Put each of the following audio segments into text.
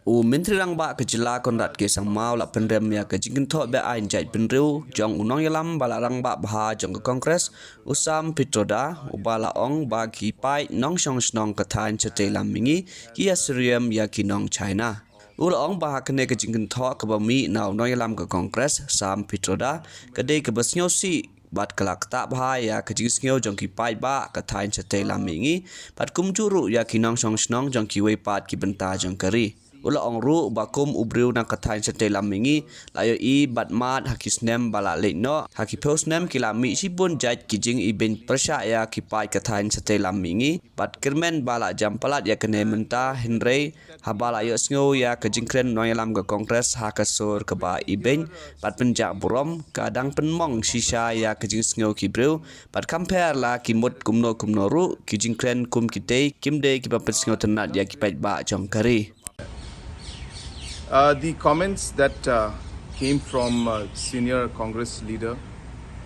Mintrang ba kejela Conrad ke sang mau la Pynrem ya ke Jingkren Beiñ Jaitbynriew jong Nongïalam balarang ba bha jong ke Kongres usam pitroda ubala ong ba ki pai nong shong snong ka thain Jaitbynriew mingi ki asriam ya ki nong China. Ula ong ba kene ke Jingkren ka ba mi naw Nongïalam ke Kongres sam pitroda ke de ke basnyo si bat kelak tak bahaya ke jingsnyo jong ki pai ba ka thain Jaitbynriew mingi pat kumjuru ya ki nong shong snong jong ki wei pat ki benta jong kari. Ula ong ru bakum ubriu na kathain Jaitbynriew mingi layo I batmat hakisnem bala lekno haki posnem kilami sibun jait kijing I Beiñ persya ya kipai kathain Jaitbynriew mingi bat kirmen bala jampalat ya kene menta Henry habala yo sngo ya ke Jingkren Nongïalam ke Kongres hakasur ke ba I Beiñ bat penjak burom kadang penmong sisa ya ke jing sngo kibriu bat compare la kimut kumno ru ki Jingkren kum kitei kimde ki ba sngo tenat ya kipai ba jong kari. The comments that came from senior Congress leader,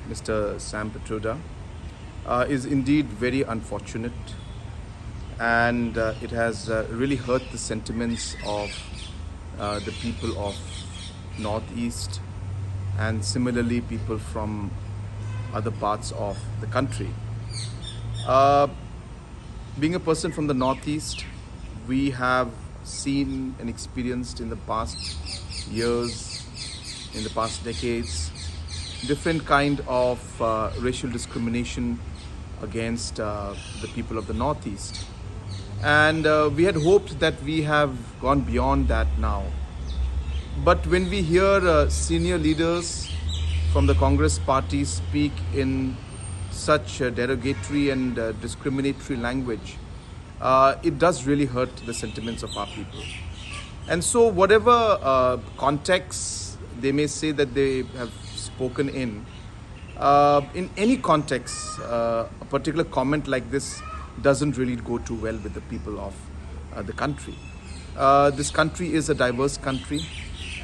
Mr. Sam Pitroda, is indeed very unfortunate, and it has really hurt the sentiments of the people of Northeast and similarly people from other parts of the country. Being a person from the Northeast, we have seen and experienced in the past years, in the past decades, different kind of racial discrimination against the people of the Northeast. And we had hoped that we have gone beyond that now. But when we hear senior leaders from the Congress party speak in such derogatory and discriminatory language, it does really hurt the sentiments of our people. And so whatever context they may say that they have spoken in any context, a particular comment like this doesn't really go too well with the people of the country. This country is a diverse country,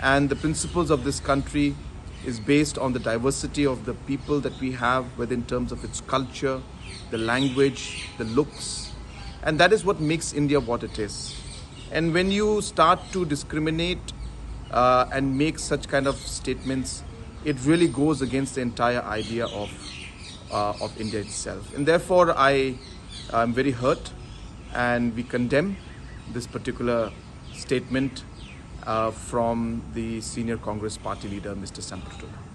and the principles of this country is based on the diversity of the people that we have, whether in terms of its culture, the language, the looks, and that is what makes India what it is. And when you start to discriminate and make such kind of statements, it really goes against the entire idea of India itself. And therefore, I am very hurt, and we condemn this particular statement from the senior Congress party leader, Mr. Sam Pitroda.